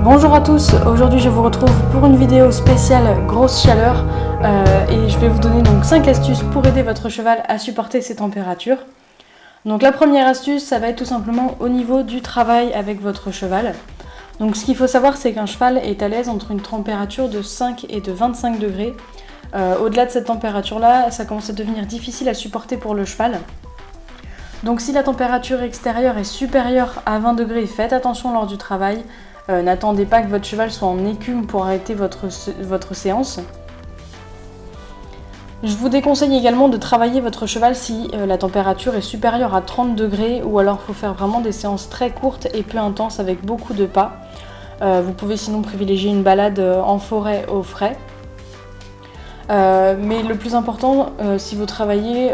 Bonjour à tous, aujourd'hui je vous retrouve pour une vidéo spéciale grosse chaleur et je vais vous donner donc 5 astuces pour aider votre cheval à supporter ces températures. Donc la première astuce, ça va être tout simplement au niveau du travail avec votre cheval. Donc ce qu'il faut savoir, c'est qu'un cheval est à l'aise entre une température de 5 et de 25 degrés. Au-delà de cette température-là, ça commence à devenir difficile à supporter pour le cheval. Donc si la température extérieure est supérieure à 20 degrés, faites attention lors du travail. N'attendez pas que votre cheval soit en écume pour arrêter votre séance. Je vous déconseille également de travailler votre cheval si la température est supérieure à 30 degrés ou alors il faut faire vraiment des séances très courtes et peu intenses avec beaucoup de pas. Vous pouvez sinon privilégier une balade en forêt au frais. Mais le plus important, si vous travaillez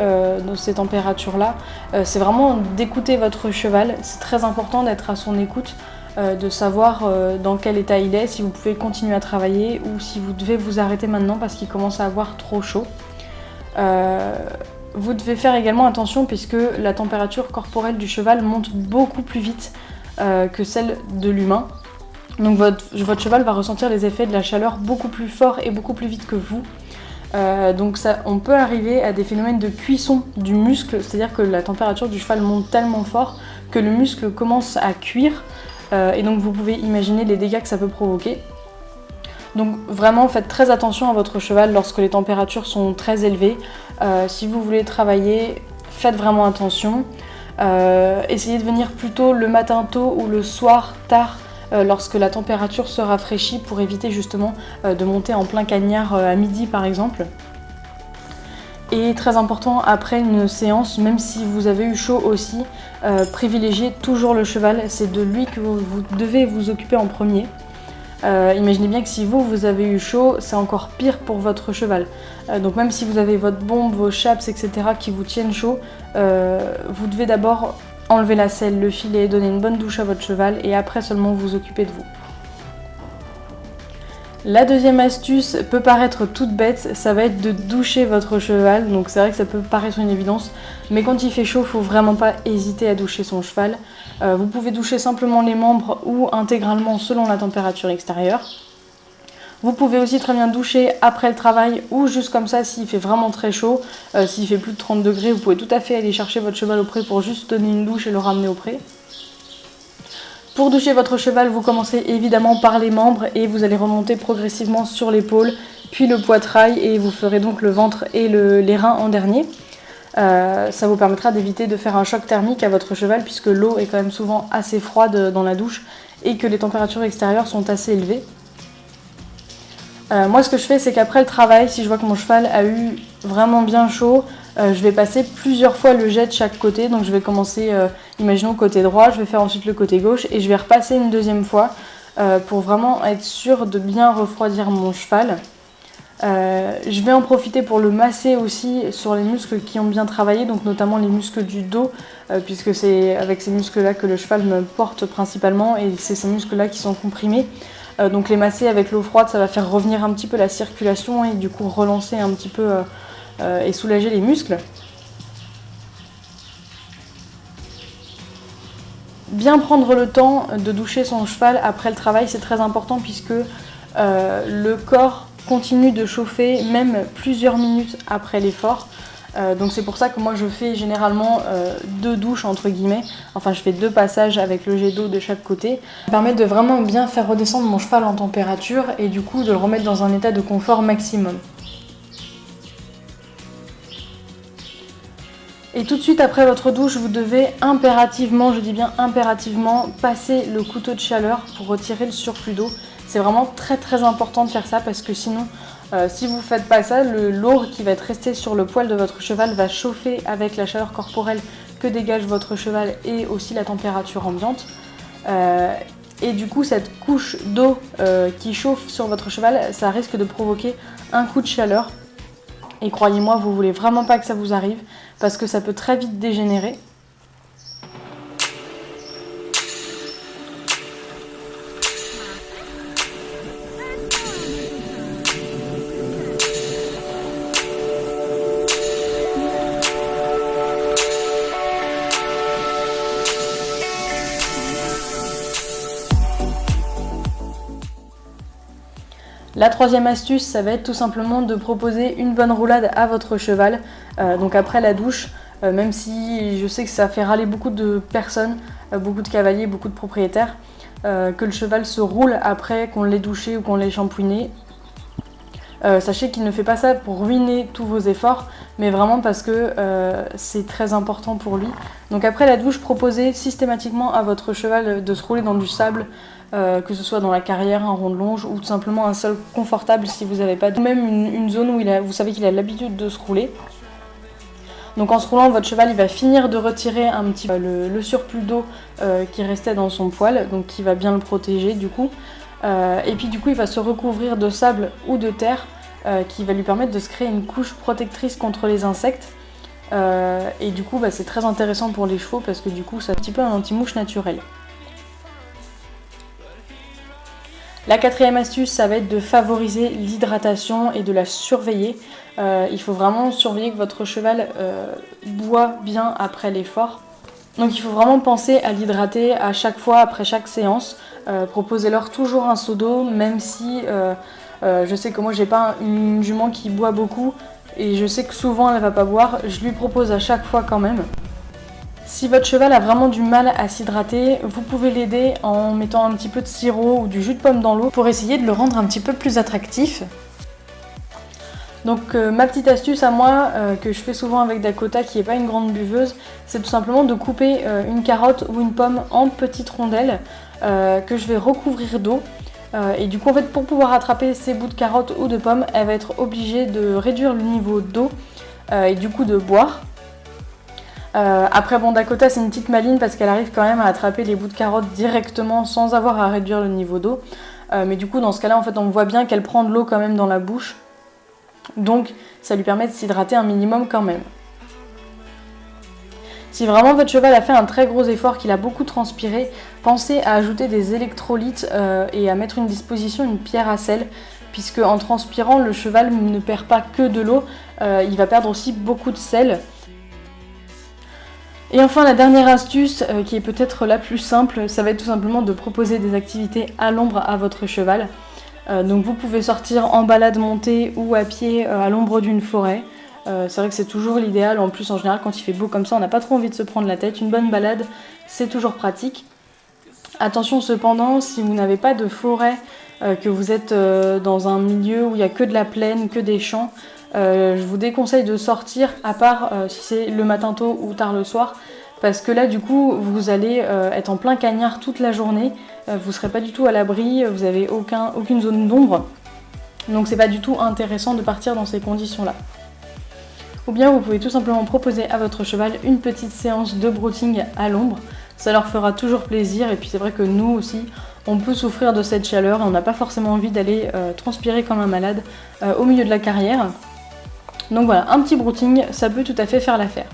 dans ces températures-là, c'est vraiment d'écouter votre cheval. C'est très important d'être à son écoute, de savoir dans quel état il est, si vous pouvez continuer à travailler ou si vous devez vous arrêter maintenant parce qu'il commence à avoir trop chaud. Vous devez faire également attention puisque la température corporelle du cheval monte beaucoup plus vite que celle de l'humain. Donc votre cheval va ressentir les effets de la chaleur beaucoup plus fort et beaucoup plus vite que vous. Donc on peut arriver à des phénomènes de cuisson du muscle, c'est-à-dire que la température du cheval monte tellement fort que le muscle commence à cuire et donc vous pouvez imaginer les dégâts que ça peut provoquer. Donc vraiment faites très attention à votre cheval lorsque les températures sont très élevées. Si vous voulez travailler, faites vraiment attention. Essayez de venir plutôt le matin tôt ou le soir tard lorsque la température se rafraîchit pour éviter justement de monter en plein cagnard à midi par exemple. Et très important, après une séance, même si vous avez eu chaud aussi, privilégiez toujours le cheval, c'est de lui que vous devez vous occuper en premier. Imaginez bien que si vous avez eu chaud, c'est encore pire pour votre cheval. Donc même si vous avez votre bombe, vos chaps, etc. qui vous tiennent chaud, vous devez d'abord enlever la selle, le filet, donner une bonne douche à votre cheval et après seulement vous occuper de vous. La deuxième astuce peut paraître toute bête, ça va être de doucher votre cheval. Donc c'est vrai que ça peut paraître une évidence, mais quand il fait chaud, il ne faut vraiment pas hésiter à doucher son cheval. Vous pouvez doucher simplement les membres ou intégralement selon la température extérieure. Vous pouvez aussi très bien doucher après le travail ou juste comme ça s'il fait vraiment très chaud. S'il fait plus de 30 degrés, vous pouvez tout à fait aller chercher votre cheval au pré pour juste donner une douche et le ramener au pré. Pour doucher votre cheval, vous commencez évidemment par les membres et vous allez remonter progressivement sur l'épaule, puis le poitrail et vous ferez donc le ventre et les reins en dernier. Ça vous permettra d'éviter de faire un choc thermique à votre cheval puisque l'eau est quand même souvent assez froide dans la douche et que les températures extérieures sont assez élevées. Moi ce que je fais c'est qu'après le travail, si je vois que mon cheval a eu vraiment bien chaud, je vais passer plusieurs fois le jet de chaque côté. Donc je vais commencer, imaginons côté droit, je vais faire ensuite le côté gauche et je vais repasser une deuxième fois pour vraiment être sûr de bien refroidir mon cheval. Je vais en profiter pour le masser aussi sur les muscles qui ont bien travaillé, donc notamment les muscles du dos, puisque c'est avec ces muscles-là que le cheval me porte principalement et c'est ces muscles-là qui sont comprimés. Donc les masser avec l'eau froide, ça va faire revenir un petit peu la circulation et du coup relancer un petit peu et soulager les muscles. Bien prendre le temps de doucher son cheval après le travail, c'est très important puisque le corps continue de chauffer même plusieurs minutes après l'effort. Donc c'est pour ça que moi je fais généralement 2 douches entre guillemets, enfin je fais 2 passages avec le jet d'eau de chaque côté. Ça permet de vraiment bien faire redescendre mon cheval en température et du coup de le remettre dans un état de confort maximum. Et tout de suite après votre douche, vous devez impérativement, je dis bien impérativement, passer le couteau de chaleur pour retirer le surplus d'eau. C'est vraiment très très important de faire ça parce que sinon, si vous ne faites pas ça, l'eau qui va être restée sur le poil de votre cheval va chauffer avec la chaleur corporelle que dégage votre cheval et aussi la température ambiante. Et du coup, cette couche d'eau qui chauffe sur votre cheval, ça risque de provoquer un coup de chaleur. Et croyez-moi, vous voulez vraiment pas que ça vous arrive parce que ça peut très vite dégénérer. La troisième astuce, ça va être tout simplement de proposer une bonne roulade à votre cheval. Donc après la douche, même si je sais que ça fait râler beaucoup de personnes, beaucoup de cavaliers, beaucoup de propriétaires, que le cheval se roule après qu'on l'ait douché ou qu'on l'ait shampooiné. Sachez qu'il ne fait pas ça pour ruiner tous vos efforts, mais vraiment parce que c'est très important pour lui. Donc après la douche, proposez systématiquement à votre cheval de se rouler dans du sable, que ce soit dans la carrière, un rond de longe ou tout simplement un sol confortable si vous n'avez pas, même une zone où vous savez qu'il a l'habitude de se rouler. Donc en se roulant, votre cheval il va finir de retirer un petit peu le surplus d'eau qui restait dans son poil, donc qui va bien le protéger du coup. Et puis du coup il va se recouvrir de sable ou de terre qui va lui permettre de se créer une couche protectrice contre les insectes. Et du coup c'est très intéressant pour les chevaux parce que du coup c'est un petit peu un anti-mouche naturel. La quatrième astuce, ça va être de favoriser l'hydratation et de la surveiller. Il faut vraiment surveiller que votre cheval boit bien après l'effort. Donc il faut vraiment penser à l'hydrater à chaque fois, après chaque séance. Proposez-leur toujours un seau d'eau, même si je sais que moi j'ai pas une jument qui boit beaucoup et je sais que souvent elle va pas boire, je lui propose à chaque fois quand même. Si votre cheval a vraiment du mal à s'hydrater, vous pouvez l'aider en mettant un petit peu de sirop ou du jus de pomme dans l'eau pour essayer de le rendre un petit peu plus attractif. Donc ma petite astuce à moi, que je fais souvent avec Dakota qui n'est pas une grande buveuse, c'est tout simplement de couper une carotte ou une pomme en petites rondelles que je vais recouvrir d'eau. Et du coup en fait pour pouvoir attraper ces bouts de carotte ou de pomme, elle va être obligée de réduire le niveau d'eau et du coup de boire. Après bon, Dakota c'est une petite maline parce qu'elle arrive quand même à attraper les bouts de carotte directement sans avoir à réduire le niveau d'eau. Mais du coup dans ce cas là en fait on voit bien qu'elle prend de l'eau quand même dans la bouche. Donc ça lui permet de s'hydrater un minimum quand même. Si vraiment votre cheval a fait un très gros effort, qu'il a beaucoup transpiré, pensez à ajouter des électrolytes et à mettre à disposition une pierre à sel, puisque en transpirant le cheval ne perd pas que de l'eau, il va perdre aussi beaucoup de sel. Et enfin la dernière astuce, qui est peut-être la plus simple, ça va être tout simplement de proposer des activités à l'ombre à votre cheval. Donc vous pouvez sortir en balade montée ou à pied à l'ombre d'une forêt. C'est vrai que c'est toujours l'idéal, en plus en général quand il fait beau comme ça on n'a pas trop envie de se prendre la tête. Une bonne balade c'est toujours pratique. Attention cependant, si vous n'avez pas de forêt, que vous êtes dans un milieu où il n'y a que de la plaine, que des champs, je vous déconseille de sortir à part si c'est le matin tôt ou tard le soir, parce que là du coup vous allez être en plein cagnard toute la journée, vous ne serez pas du tout à l'abri, vous n'avez aucune zone d'ombre, donc c'est pas du tout intéressant de partir dans ces conditions là. Ou bien vous pouvez tout simplement proposer à votre cheval une petite séance de brouting à l'ombre, ça leur fera toujours plaisir, et puis c'est vrai que nous aussi on peut souffrir de cette chaleur et on n'a pas forcément envie d'aller transpirer comme un malade au milieu de la carrière. Donc voilà, un petit brouting, ça peut tout à fait faire l'affaire.